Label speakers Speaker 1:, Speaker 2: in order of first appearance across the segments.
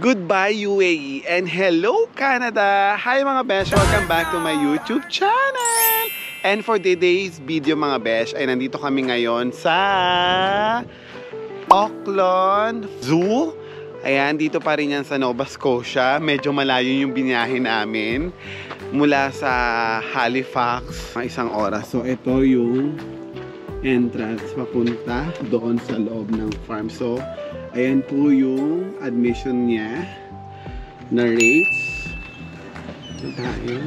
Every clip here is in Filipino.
Speaker 1: Goodbye UAE and hello Canada! Hi mga besh! Welcome back to my YouTube channel! And for today's video mga besh ay nandito kami ngayon sa Auckland Zoo. Ayan, dito pa rin yan sa Nova Scotia. Medyo malayo yung biniyahe namin mula sa Halifax. Isang oras. So ito yung entrance papunta doon sa loob ng farm. So ayan po yung admission niya na rates. Ito tayo.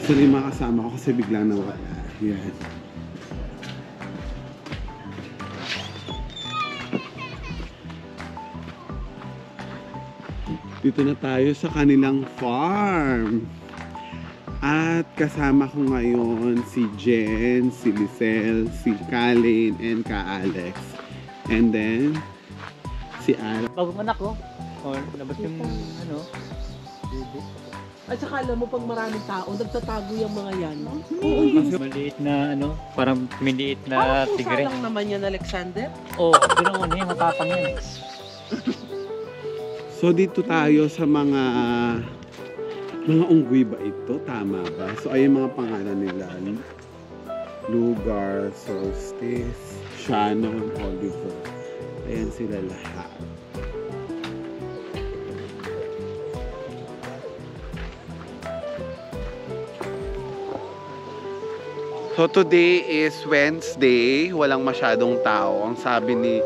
Speaker 1: So yung mga kasama ko kasi biglang nawala. Yan. Dito na tayo sa kanilang farm. At kasama ko ngayon si Jen, si Lisel, si Kalin, and ka Alex. And then, si Ara.
Speaker 2: Bagong anak ko. Or labas yung ano. Baby.
Speaker 3: At saka alam mo pag maraming tao, nagtatago yung mga yan.
Speaker 2: Oo, kasi maliit na ano, parang maliit na tigre.
Speaker 3: Parang lang naman yan, Alexander.
Speaker 2: Oo, pero ano yung matapang yan.
Speaker 1: So dito tayo sa mga unggoy ba ito? Tama ba? So ayun mga pangalan nila. Lugar, Solstice, Shannon, Oliver. Ayan sila lahat. So today is Wednesday. Walang masyadong tao. Ang sabi ni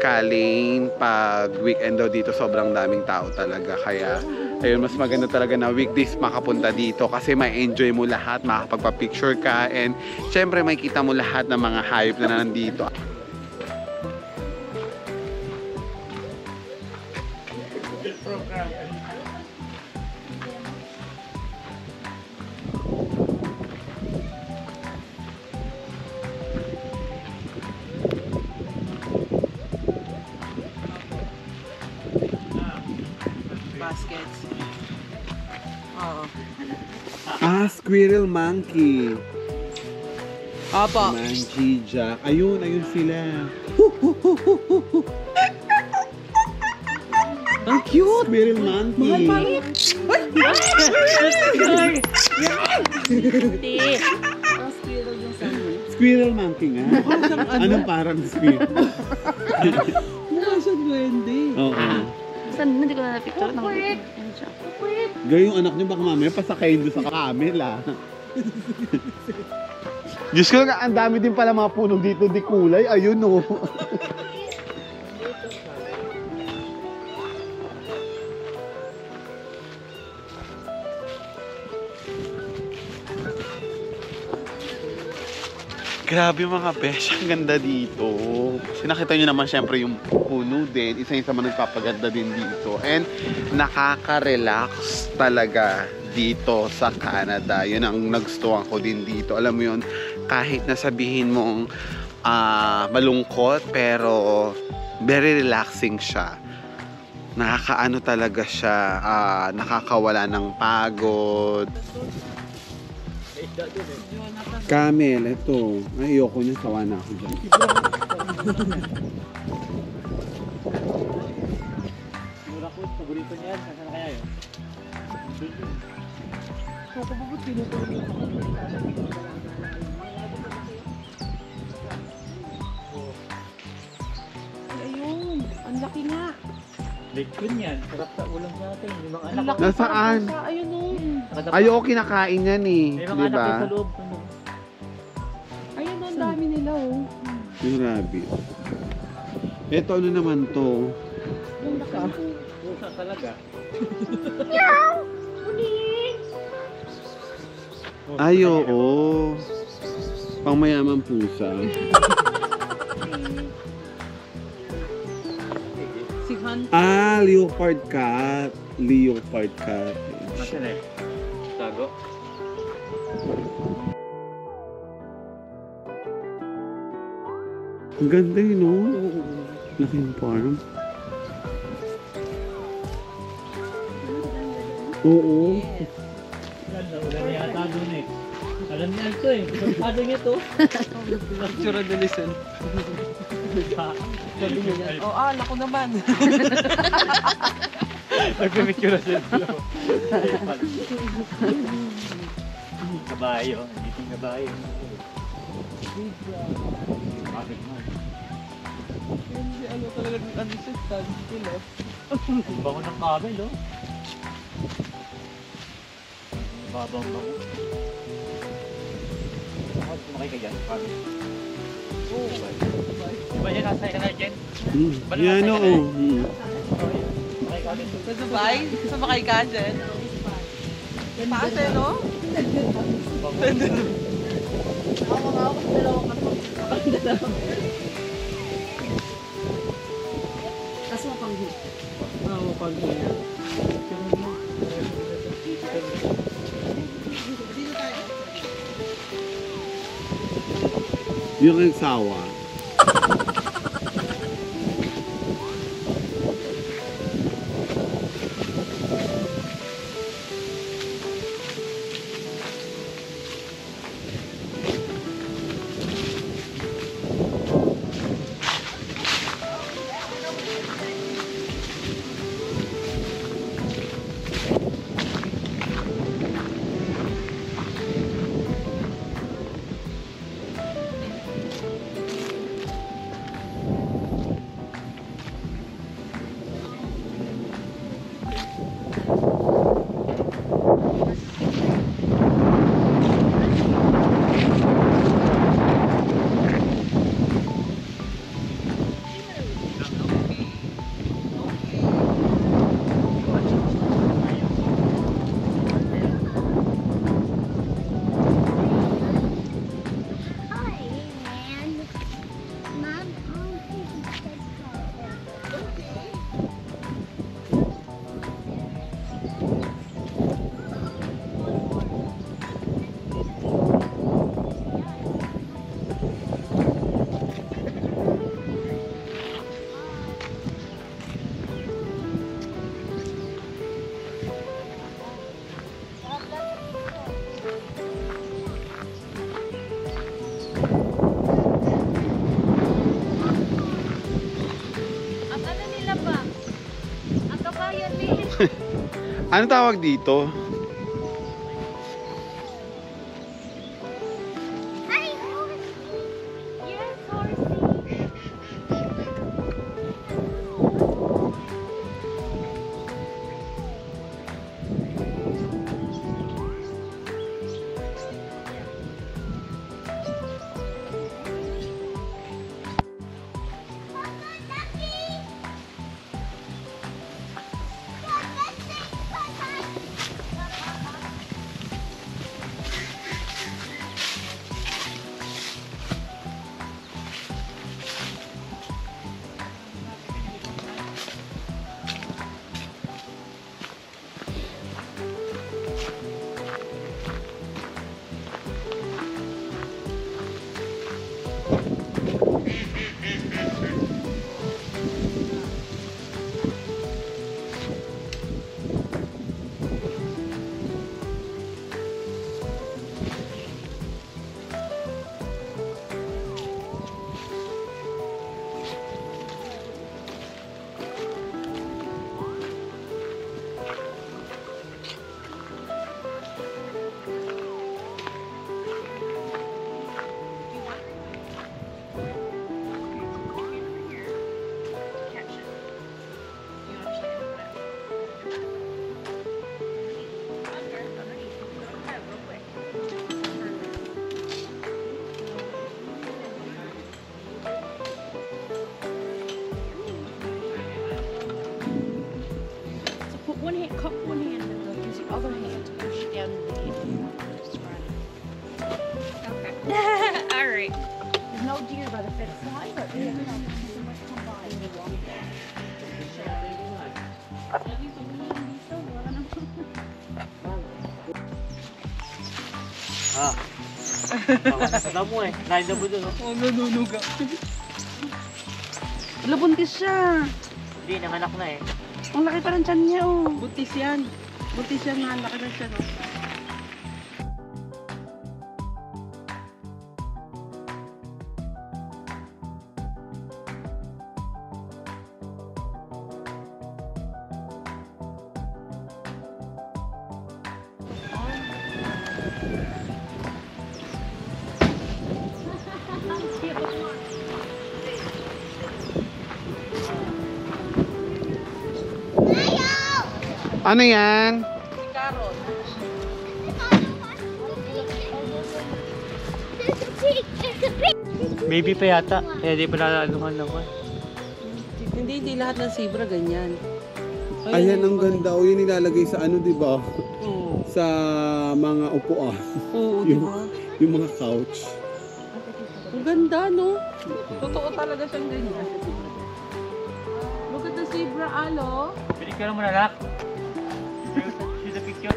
Speaker 1: Kalin, pag weekend daw dito sobrang daming tao talaga. Kaya ayun, mas maganda talaga na weekdays makapunta dito kasi may enjoy mo lahat, makakapagpa-picture ka, and syempre may kita mo lahat ng mga hayop na nandito.
Speaker 3: Baskets. Oo.
Speaker 1: Squirrel monkey.
Speaker 3: Apa.
Speaker 1: Monkey Jack. Ayun sila.
Speaker 3: Ang cute.
Speaker 1: Squirrel monkey.
Speaker 3: Mahal pa rin.
Speaker 4: Hindi. Ang squirrel yung sandwich.
Speaker 1: Squirrel monkey nga. Anong parang squirrel?
Speaker 3: Mukha siyang duwende.
Speaker 1: Oo.
Speaker 4: Saan? Hindi ko na na-picture.
Speaker 1: Gayong anak niyo baka mamaya pasakayin doon sa camel Diyos ko nga, ang dami din pala mga puno dito di kulay. Ayun o. Grabe mga besh, ang ganda dito. Kasi nakita nyo naman syempre yung puno din. Isa-isa man nagpapaganda din dito. And nakaka-relax talaga dito sa Canada. Yun ang nagustuhan ko din dito. Alam mo yun, kahit nasabihin mong malungkot, pero very relaxing siya. Nakakaano talaga siya, nakakawala ng pagod. Camel, ito. Ayoko niya, sawa na ako dyan.
Speaker 2: Siguro ko, paborito niya yan. Saan kaya yun?
Speaker 3: So, kapabot tinutulog ako. Ayun, ang laki nga.
Speaker 2: Lake yun yan. Sarap sa ulam natin. Yung mga anak ko.
Speaker 1: Nasaan?
Speaker 3: Ayun o.
Speaker 1: Ayoko kinakain yan eh.
Speaker 2: May mga anak ko sa loob.
Speaker 3: Ayun o, ang dami nila o.
Speaker 1: Yung rabbit. Ito ano naman to?
Speaker 3: Yung laka.
Speaker 2: Pusa talaga.
Speaker 4: Meow! Uling!
Speaker 1: Ay, oo. Pang mayamang pusa.
Speaker 3: Si Han.
Speaker 1: Ah, leopard cat. Leopard cat.
Speaker 2: Nasaan eh? Tago?
Speaker 1: Ang ganda yun, no? Laking farm. Oo.
Speaker 2: Ganda, ulan na yata doon eh. Alam niya ito eh. Ano niya to?
Speaker 3: Tsura de Listen. Sabi niya yan. Oh, ako naman.
Speaker 2: Nagpimicture na siya. Kabayo. Hindi kabayo. Bakit mo?
Speaker 3: Hindi ano talaga ano siya, standstill oh.
Speaker 2: Ang bango ng kabel oh. Babang bango. Sumakay ka dyan, kabel.
Speaker 3: Oo.
Speaker 2: Di ba yan nasay ka na dyan?
Speaker 1: Yan, oo.
Speaker 2: Sumakay kabel.
Speaker 3: Sa Dubai, sumakay ka dyan. Taas eh, no?
Speaker 4: Tapos mapanghi.
Speaker 3: Oo, pag yan.
Speaker 1: Yung nagsawa. Ano tawag dito?
Speaker 2: Ah. Nakasada mo eh. Lain na mo dun.
Speaker 3: Oh, nanunuga.
Speaker 4: Wala, buntis siya.
Speaker 2: Hindi, nanganak na eh.
Speaker 4: Ang laki pa ng tiyan niya, oh.
Speaker 3: Buntis yan. Buntis yan nga. Laki na siya, no?
Speaker 1: Ano yan?
Speaker 3: Si Carol.
Speaker 2: Baby pa yata. Kaya di pa nalaluhan lang ko.
Speaker 3: Hindi lahat ng zebra ganyan.
Speaker 1: Ayan, ang ganda. O, yun nilalagay sa ano, di ba?
Speaker 3: Oo.
Speaker 1: Sa mga upuan.
Speaker 3: Oo, di
Speaker 1: Yung,
Speaker 3: ba?
Speaker 1: yung mga couch.
Speaker 3: Ang ganda, no? Totoo talaga siyang ganyan. Look at the zebra, alo.
Speaker 2: Pinicture mo na lak. See the picture?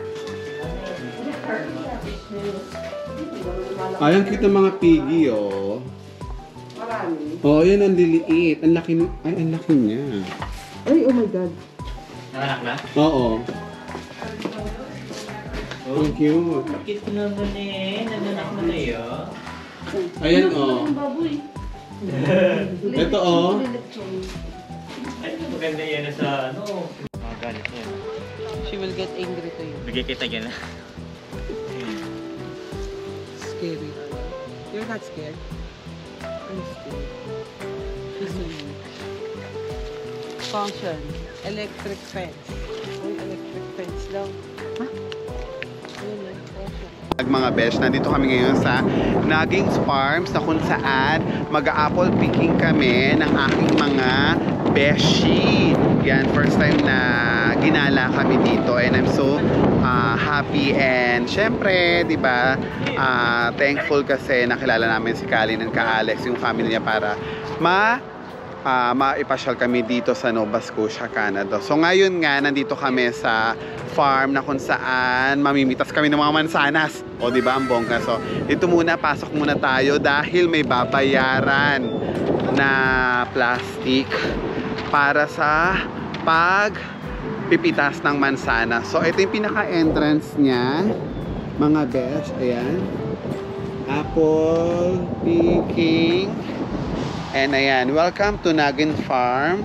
Speaker 1: Ayan, kita mga piggy, oh.
Speaker 3: Marami.
Speaker 1: Oh, yan ang liliit. Ang laki, ay, ang laki niya.
Speaker 3: Ay, oh my God.
Speaker 2: Nanganak na?
Speaker 1: Oo. Ang cute.
Speaker 2: Cute naman eh. Nanganak na kayo.
Speaker 1: Ayan, oh.
Speaker 4: Baboy.
Speaker 1: Ito, oh.
Speaker 2: Ay, maganda yan sa ano. Magalit yan.
Speaker 3: She will get angry to you.
Speaker 2: Bigay kita yan.
Speaker 3: Scary. You're not scared? I'm scared. She's so mean. Function. Electric fence. Uy, electric fence lang. Ha? Yun eh. Function.
Speaker 1: Mga besh, nandito kami ngayon sa Nuggings Farms na kung saan mag-apple picking kami ng aking mga beshi. Yan, first time na ginala kami dito and I'm so happy and syempre, di ba, thankful kasi nakilala namin si Kalin and ka-Alex, yung family niya para maipasyal kami dito sa Nova Scotia, Canada. So ngayon nga, nandito kami sa farm na kung saan mamimitas kami ng mga mansanas. O di ba ang bongga? So ito muna, pasok muna tayo dahil may babayaran na plastic para sa pagpipitas ng mansanas. So ito yung pinaka-entrance niya, mga besh. Ayan. Apple picking. And ayan, welcome to Nuggings Farm.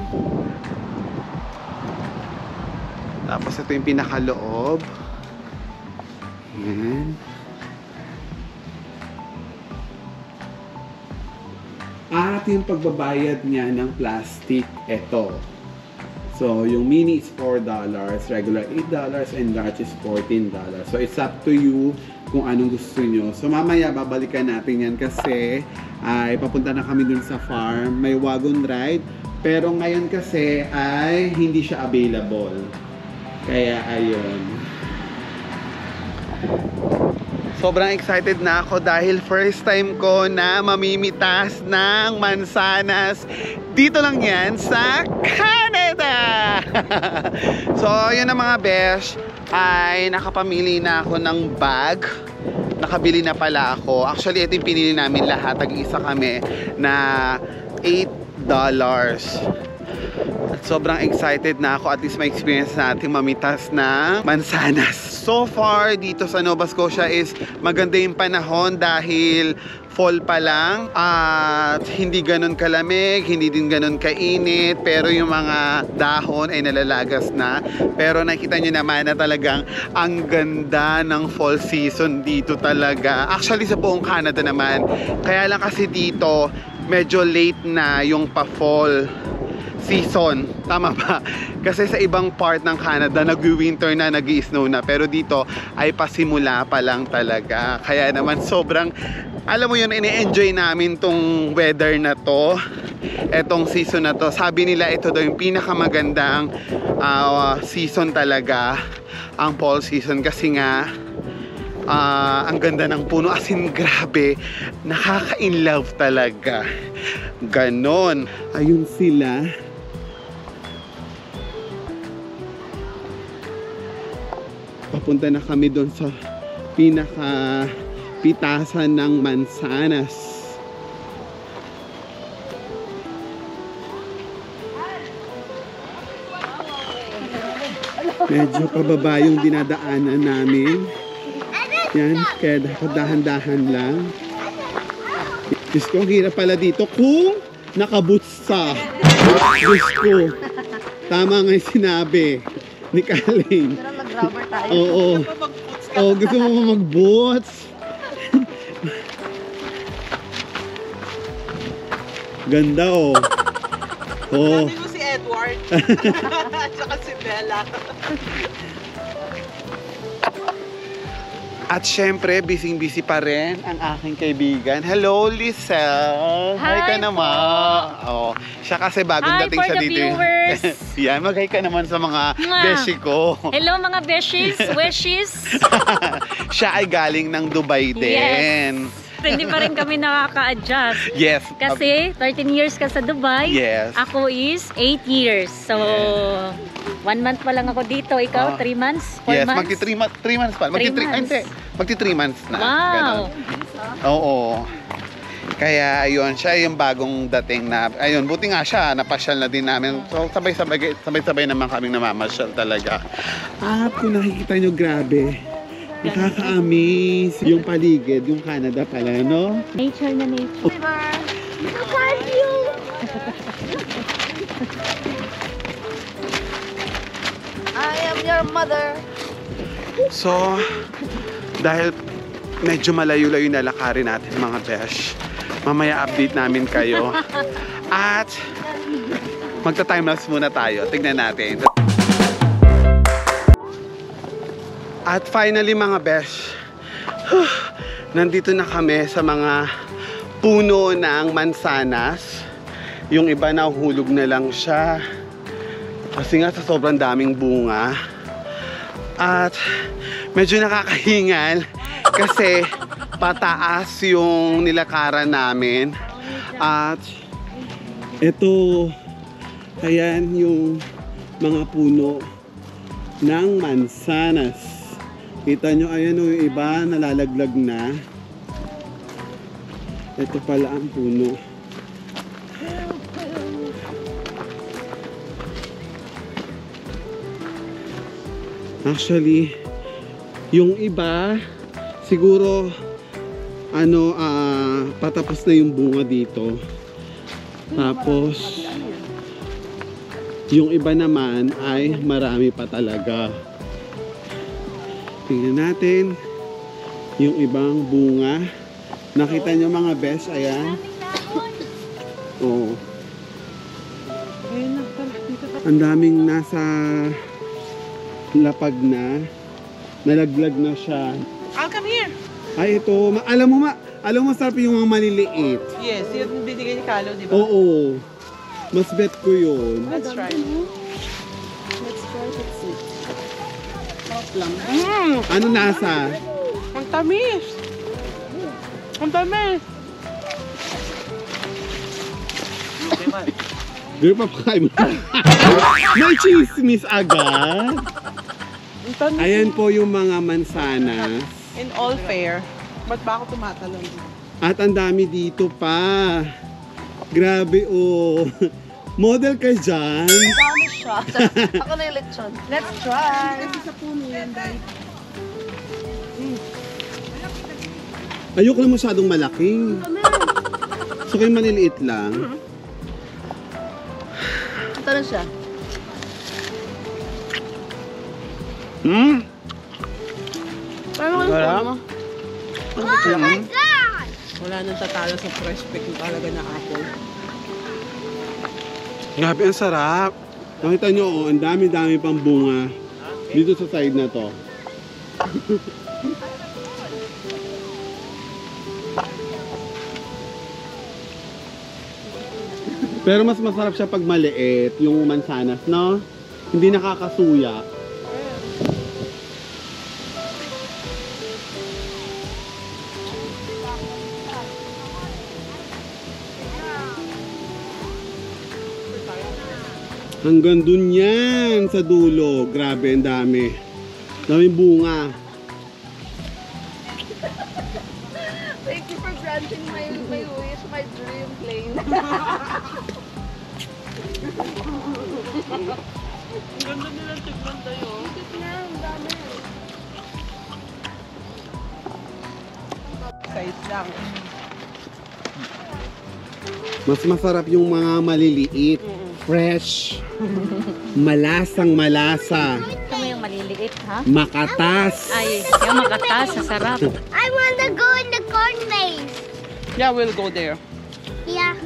Speaker 1: Tapos ito yung pinakaloob. Ayan. At yung pagbabayad niya ng plastic, ito. So, yung mini is $4, regular $8, and large is $14. So, it's up to you kung anong gusto nyo. So, mamaya babalikan natin yan kasi ay papunta na kami dun sa farm. May wagon ride. Pero ngayon kasi ay hindi siya available. Kaya ayun. Sobrang excited na ako dahil first time ko na mamimitas ng mansanas. Dito lang yan sa Canada! So, yun na mga besh, ay nakapamili na ako ng bag. Nakabili na pala ako. Actually, ito yung pinili namin lahat. Tag-isa kami na $8. At sobrang excited na ako at least may experience natin mamitas ng mansanas. So far dito sa Nova Scotia is maganda yung panahon dahil fall pa lang at hindi ganun kalamig, hindi din ganun kainit, pero yung mga dahon ay nalalagas na. Pero nakita nyo naman na talagang ang ganda ng fall season dito talaga. Actually sa buong Canada naman. Kaya lang kasi dito medyo late na yung pa-fall season. Tama ba? Kasi sa ibang part ng Canada, nag-winter na, nag-snow na. Pero dito ay pasimula pa lang talaga. Kaya naman sobrang, alam mo yun, ini-enjoy namin tong weather na to. Etong season na to. Sabi nila ito daw yung pinakamagandang season talaga. Ang fall season. Kasi nga, ang ganda ng puno. As in, grabe. Nakaka-in-love talaga. Ganon. Ayun sila. Papunta na kami doon sa pinaka pitasan ng mansanas. Medyo pababa yung dinadaanan namin. Yan, kaya dapat dahan-dahan lang. Diyos ko, ang hirap pala dito kung nakaboots ka. Diyos ko. Tama nga yung sinabi ni Kaling.
Speaker 4: Pero mag-rubber tayo.
Speaker 1: Oo. Oo, gusto mo mag-boots. Ganda oh. Oh.
Speaker 3: Sabi mo si Edward. Tsaka si Bella.
Speaker 1: At syempre, busy-busy pa rin ang aking kaibigan. Hello, Lisel! Hi ka naman! Oh, siya kasi bagong
Speaker 5: Hi
Speaker 1: dating
Speaker 5: for
Speaker 1: siya
Speaker 5: the
Speaker 1: dito.
Speaker 5: viewers.
Speaker 1: Yan, mag-hi ka naman sa mga
Speaker 5: Mwah.
Speaker 1: beshi ko.
Speaker 5: Hello mga beshies, wishes.
Speaker 1: Siya ay galing ng Dubai din.
Speaker 5: Hindi pa rin kami nakaka-adjust.
Speaker 1: Yes.
Speaker 5: Kasi 13 years ka sa Dubai.
Speaker 1: Yes.
Speaker 5: Ako is 8 years. So, 1 month pa lang ako dito. Ikaw, 3 months? 4
Speaker 1: Yes,
Speaker 5: months?
Speaker 1: magti-3 months pa. Magti-3 months na.
Speaker 5: Wow.
Speaker 1: Ganon. Oo. Kaya ayun, siya yung bagong dating na, ayun, buti nga siya, napasyal na din namin. So sabay-sabay naman kaming namamasyal talaga. At kung nakikita nyo, grabe, nakaka-amaze yung paligid, yung Canada pala, no?
Speaker 5: Nature na nature.
Speaker 4: I am your mother.
Speaker 1: So, dahil medyo malayo-layo na lakarin natin mga besh, mamaya update namin kayo. At magta-timelapse muna tayo. Tignan natin. At finally mga besh, nandito na kami sa mga puno ng mansanas. Yung iba nahuhulog na lang siya kasi nga sa sobrang daming bunga. At medyo nakakahingal kasi pataas yung nilakaran namin. At ito, ayan yung mga puno ng mansanas. Kita nyo, ayan yung iba nalalaglag na. Ito pala ang puno. Actually, yung iba siguro patapos na yung bunga dito. Tapos yung iba naman ay marami pa talaga. Tingnan natin yung ibang bunga. Nakita nyo mga best, ayan. Oo. Ang daming nasa lapag na. Nalaglag na siya.
Speaker 3: I'll come here.
Speaker 1: Ay, ito. Alam mo sarap yung mga maliliit.
Speaker 3: Yes, yung binigay ni Carlo, di ba?
Speaker 1: Oo. Mas bet ko yun.
Speaker 3: Let's try.
Speaker 4: Let's try to see.
Speaker 1: Ano nasa?
Speaker 3: Ang tamis. Ang tamis.
Speaker 1: Girl, papakain mo. May chismis agad.
Speaker 3: Ang tamis.
Speaker 1: Ayan po yung mga mansanas.
Speaker 3: In all fair. Ba't ba ako tumatalon dito?
Speaker 1: At ang dami dito pa. Grabe oh. Model ka dyan.
Speaker 4: Dami siya. Ako na yung lechon. Let's try.
Speaker 3: Kasi sa puno yan, dahil.
Speaker 1: Ayoko lang masyadong malaki. So kayo maliliit lang.
Speaker 4: Ito na siya.
Speaker 3: Paano ka
Speaker 1: Wala.
Speaker 3: mo?
Speaker 1: Oh my
Speaker 3: God! Wala nang tatalo sa fresh pick yung talaga na apple.
Speaker 1: Grabe, ang sarap. Nakita nyo, oh, ang dami-dami pang bunga dito sa side na to. Pero mas masarap siya pag maliit, yung mansanas, no? Hindi nakakasuya. Hanggang dun yan sa dulo. Grabe, ang dami. Daming bunga.
Speaker 4: Thank you for granting my wish, my dream plane.
Speaker 3: Ang ganda nila tignan tayo.
Speaker 4: Ikit na, ang dami.
Speaker 3: Size lang.
Speaker 1: Mas masarap yung mga maliliit. Fresh. Malasang malasa.
Speaker 5: Ito mo yung maliliit, ha?
Speaker 1: Makatas.
Speaker 5: Ay, yung makatas, sarap.
Speaker 6: I want to go in the corn maze.
Speaker 3: Yeah, we'll go there.
Speaker 6: Yeah.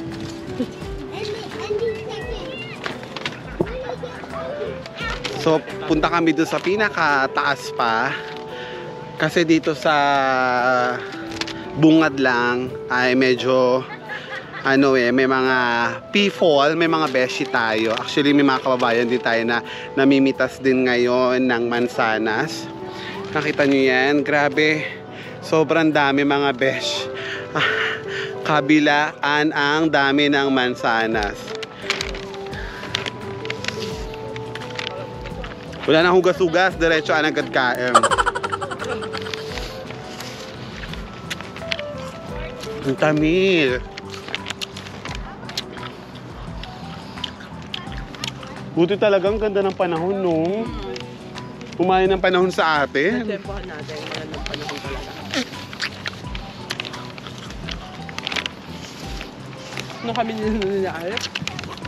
Speaker 1: So, punta kami doon sa pinakataas pa. Kasi dito sa bungad lang ay medyo may mga people, may mga beshi tayo. Actually, may mga kababayan din tayo na namimitas din ngayon ng mansanas. Nakita nyo yan? Grabe. Sobrang dami mga besh. Kabilaan ang dami ng mansanas. Wala na hugas-hugas, diretso ang agad kaem. Ang tamil. Buti talagang ganda ng panahon, no? Umayon ng panahon sa atin.
Speaker 3: Tempohan natin. Magandang panahon talaga. Nung kami nilalayas,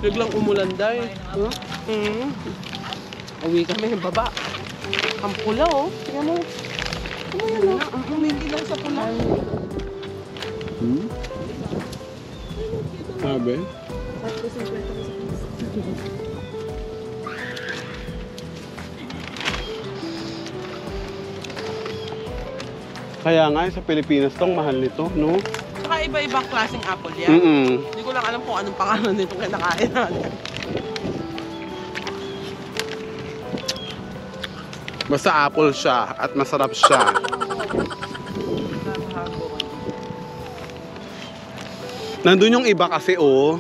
Speaker 3: biglang umulan dahil. Uwi kami ng baba. Ang pula, oh. Tingnan mo. Ano yan, oh? Ang humindi lang sa pula.
Speaker 1: Sabi? Kaya nga, sa Pilipinas tong mahal nito, no?
Speaker 3: Saka iba-ibang klaseng apple yan. Hindi ko lang alam kung anong pangalan nitong kinakain natin.
Speaker 1: Basta apple siya at masarap siya. Nandun yung iba kasi, oh.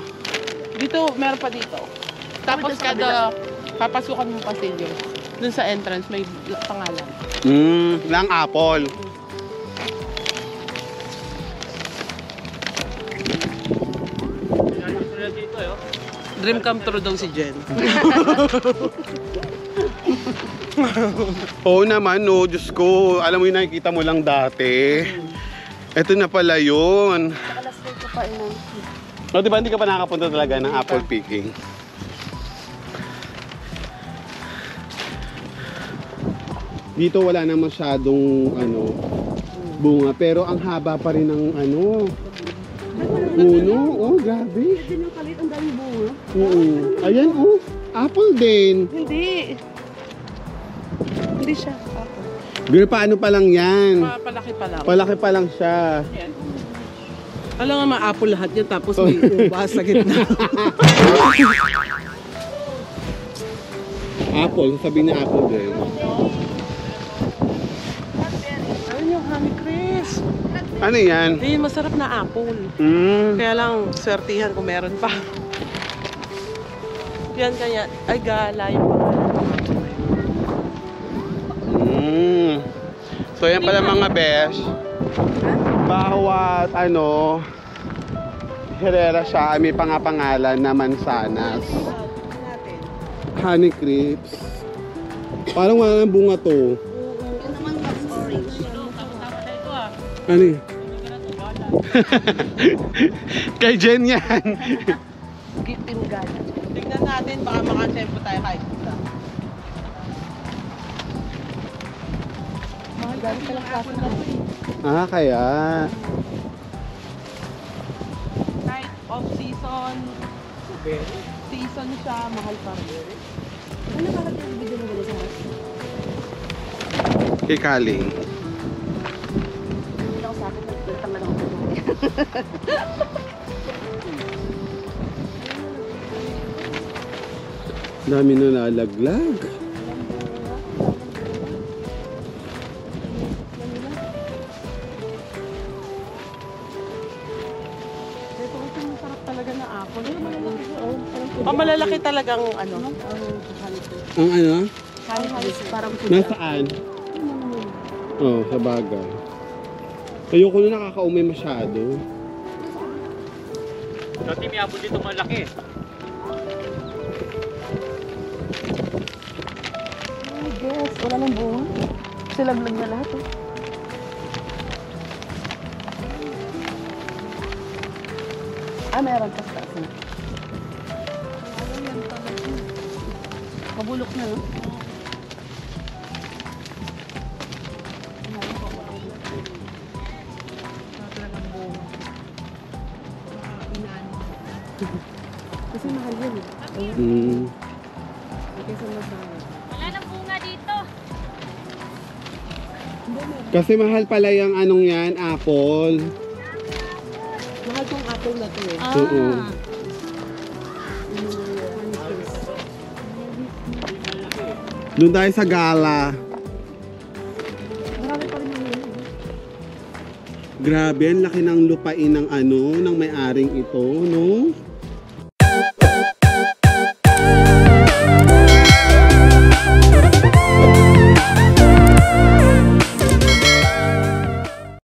Speaker 3: Dito, meron pa dito. Tapos kada papasukan mo pasilyo, dun sa entrance may pangalan.
Speaker 1: Lang apple.
Speaker 3: Dream come true daw si Jen.
Speaker 1: Oo naman, no. Diyos ko, alam mo yung nakikita mo lang dati. Ito na pala yun. No, di ba hindi ka pa nakakapunta talaga ng apple picking? Dito wala na masyadong bunga, pero ang haba pa rin ng puno. Oh, grabe.
Speaker 4: Ito yung kalit, ang daming bunga.
Speaker 1: Oo. Ayan, oh. Apple din.
Speaker 4: Hindi. Hindi siya.
Speaker 1: Girl, paano pa lang yan?
Speaker 3: Palaki pa lang.
Speaker 1: Palaki pa lang siya.
Speaker 3: Alam nga ma-apple lahat yan tapos may ubas sa gitna.
Speaker 1: Apple, sasabihin na apple din.
Speaker 3: Ayun yung honey crisp.
Speaker 1: Ano yan?
Speaker 3: Eh, masarap na apple. Kaya lang, swertihan kung meron pa. Yan kaya, ay gala yung
Speaker 1: So yan pala mga besh. Bawat herera siya ay may pangapangalan na mansanas. Honey crisps. Parang wala ng bunga to. Ano yun? Kay Jen yan.
Speaker 4: Gitim gala.
Speaker 3: tignan natin, baka makatempo tayo kahit isa.
Speaker 4: Mga galing ka lang klase na.
Speaker 1: Ah, kaya.
Speaker 3: Kahit off-season, season siya, mahal pa rin.
Speaker 4: Ano parang yung video mo gano'n sa house?
Speaker 1: Kay Kaling.
Speaker 4: Hindi ako sa akin, nagpiltang na lang ako.
Speaker 1: Dami na nalaglag.
Speaker 3: Ito kasi masarap talaga na apple. Malalaki talagang ano?
Speaker 1: Ang ano?
Speaker 4: Parang
Speaker 1: Nasaan? Oh, sa bagay. Ayoko na nakakaumay masyado.
Speaker 2: Dati may abot dito malaki.
Speaker 3: Ay, guess. Wala nang bunga. Silaglag na lahat eh. Meron pa sa taas na. Kabulok na, no? Kasi mahal yun eh. Kasi masama.
Speaker 5: Wala nang bunga dito.
Speaker 1: Kasi mahal pala yung anong yan, apple.
Speaker 3: Mahal tong apple na to eh.
Speaker 1: Oo. Doon tayo sa gala.
Speaker 3: Marami pa rin yung yun.
Speaker 1: Grabe, ang laki ng lupain ng ano, ng may-aring ito, no?